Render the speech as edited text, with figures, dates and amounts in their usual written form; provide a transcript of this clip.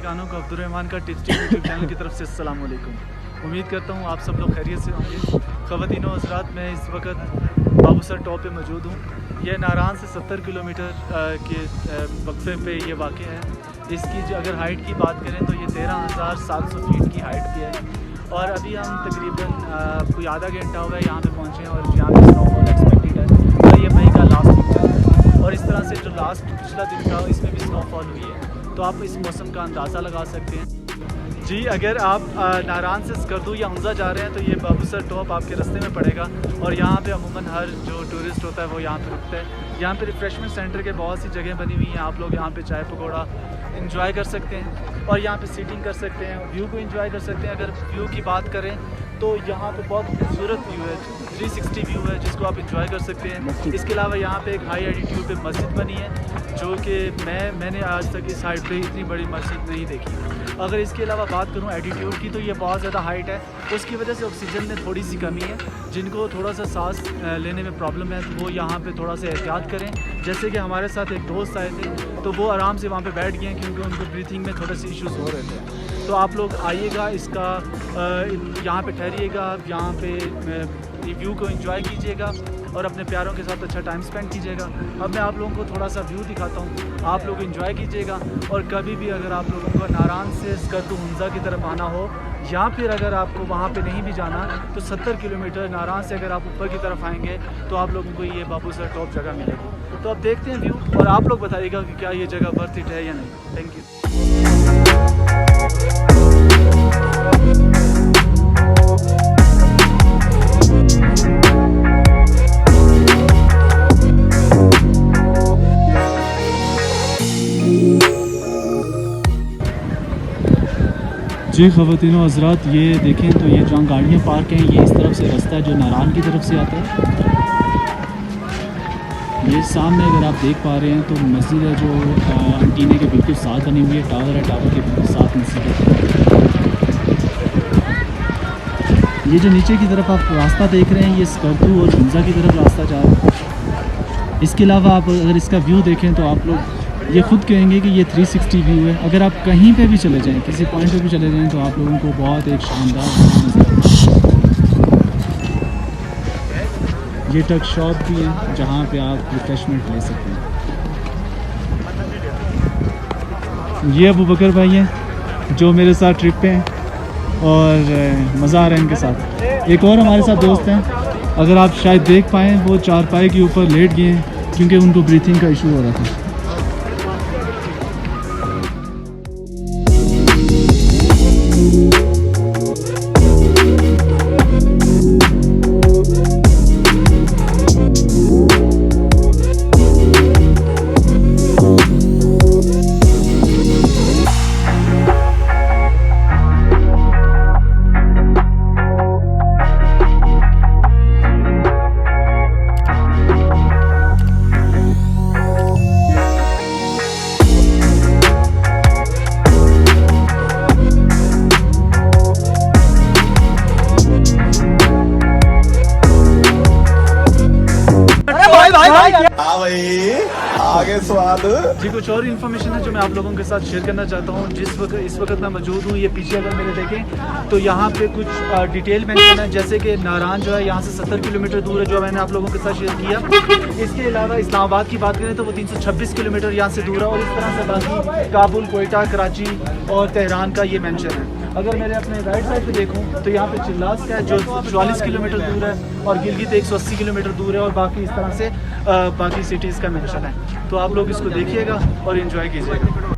वाले कानों को अब्दुर्रहमान का टिप्स यूट्यूब चैनल की तरफ से अस्सलाम वालेकुम। उम्मीद करता हूँ आप सब लोग खैरियत से होंगे। ख़वातीन व हज़रात, मैं इस वक्त बाबूसर टॉप पे मौजूद हूँ। यह नारान से 70 किलोमीटर के वक्फे पे ये वाक़ है। इसकी जो अगर हाइट की बात करें तो ये 13,700 फीट की हाइट की है और अभी हम तकरीबन कोई आधा घंटा हुआ है यहाँ पे पहुँचे हैं और यहाँ पे स्नोफॉल एक्सपेक्टेड है। और ये मई का लास्ट वीक चल रहा है और इस तरह से जो लास्ट पिछला दिन था इसमें भी स्नोफॉल हुई है, तो आप इस मौसम का अंदाज़ा लगा सकते हैं। जी, अगर आप नारान से स्कर्दू या हुंजा जा रहे हैं तो ये बाबूसर टॉप आपके रास्ते में पड़ेगा और यहाँ पे अमूमन हर जो टूरिस्ट होता है वो यहाँ पे रुकता है। यहाँ पे रिफ़्रेशमेंट सेंटर के बहुत सी जगह बनी हुई हैं, आप लोग यहाँ पे चाय पकौड़ा इंजॉय कर सकते हैं और यहाँ पे सीटिंग कर सकते हैं, व्यू को इंजॉय कर सकते हैं। अगर व्यू की बात करें तो यहाँ पे बहुत खूबसूरत व्यू है, 360 व्यू है जिसको आप इंजॉय कर सकते हैं। इसके अलावा यहाँ पे एक हाई एल्टीट्यूड पे मस्जिद बनी है जो कि मैंने आज तक इस हाइट पे इतनी बड़ी मस्जिद नहीं देखी। अगर इसके अलावा बात करूँ एल्टीट्यूड की तो ये बहुत ज़्यादा हाइट है, तो उसकी वजह से ऑक्सीजन में थोड़ी सी कमी है। जिनको थोड़ा सा सांस लेने में प्रॉब्लम है तो वो यहाँ पे थोड़ा सा एहतियात करें। जैसे कि हमारे साथ एक दोस्त आए थे तो वो आराम से वहाँ पे बैठ गए क्योंकि उनको ब्रीथिंग में थोड़े से इश्यूज़ हो रहे थे। तो आप लोग आइएगा, इसका यहाँ पे ठहरिएगा, यहाँ पे व्यू को एंजॉय कीजिएगा और अपने प्यारों के साथ अच्छा टाइम स्पेंड कीजिएगा। अब मैं आप लोगों को थोड़ा सा व्यू दिखाता हूँ, आप लोग एंजॉय कीजिएगा। और कभी भी अगर आप लोगों को नारान से स्कर्दू हुंजा की तरफ आना हो या फिर अगर आपको वहाँ पे नहीं भी जाना तो 70 किलोमीटर नारान से अगर आप ऊपर की तरफ आएंगे तो आप लोगों को ये बाबूसर टॉप जगह मिलेगी। तो अब देखते हैं व्यू और आप लोग बताइएगा कि क्या ये जगह वर्थ इट है या नहीं। Thank you. जी ख़वातीन व हज़रात, ये देखें तो ये जहाँ गाड़ियाँ पार्क हैं ये इस तरफ से रास्ता है जो नारान की तरफ से आता है। ये सामने अगर आप देख पा रहे हैं तो मस्जिद है जो अंटीने के बिल्कुल साथ बनी हुई है, टावर है, टावर के बिल्कुल साथ मस्जिद है। ये जो नीचे की तरफ आप रास्ता देख रहे हैं ये स्कर्दू और हुंजा की तरफ रास्ता जा रहा है। इसके अलावा आप अगर इसका व्यू देखें तो आप लोग ये ख़ुद कहेंगे कि ये 360 व्यू है। अगर आप कहीं पे भी चले जाएं, किसी पॉइंट पे भी चले जाएं तो आप लोगों को बहुत एक शानदार ये टक शॉप भी है जहाँ पे आप रिफ्रेशमेंट ले सकते हैं। ये अबू बकर भाई हैं जो मेरे साथ ट्रिप पे हैं और मज़ा आ रहा है इनके साथ। एक और हमारे साथ दोस्त हैं, अगर आप शायद देख पाएँ वो चारपाई के ऊपर लेट गए हैं क्योंकि उनको ब्रीथिंग का इशू हो रहा था। आगे स्वाद जी। कुछ और इन्फॉर्मेशन है जो मैं आप लोगों के साथ शेयर करना चाहता हूँ। इस वक्त मैं मौजूद हूँ, ये पीछे अगर मेरे देखें तो यहाँ पे कुछ डिटेल मेंशन है, जैसे कि नारान जो है यहाँ से 70 किलोमीटर दूर है जो मैंने आप लोगों के साथ शेयर किया। इसके अलावा इस्लामाबाद की बात करें तो वो 326 किलोमीटर यहाँ से दूर है और इस तरह से बाकी काबुल, कोयटा, कराची और तेहरान का ये मेंशन है। अगर मैंने अपने राइट साइड पे देखूं तो यहाँ पे चिल्लास का है जो 44 किलोमीटर दूर है और गिलगित 180 किलोमीटर दूर है और बाकी इस तरह से बाकी सिटीज़ का मेंशन है। तो आप लोग इसको देखिएगा और एंजॉय कीजिएगा।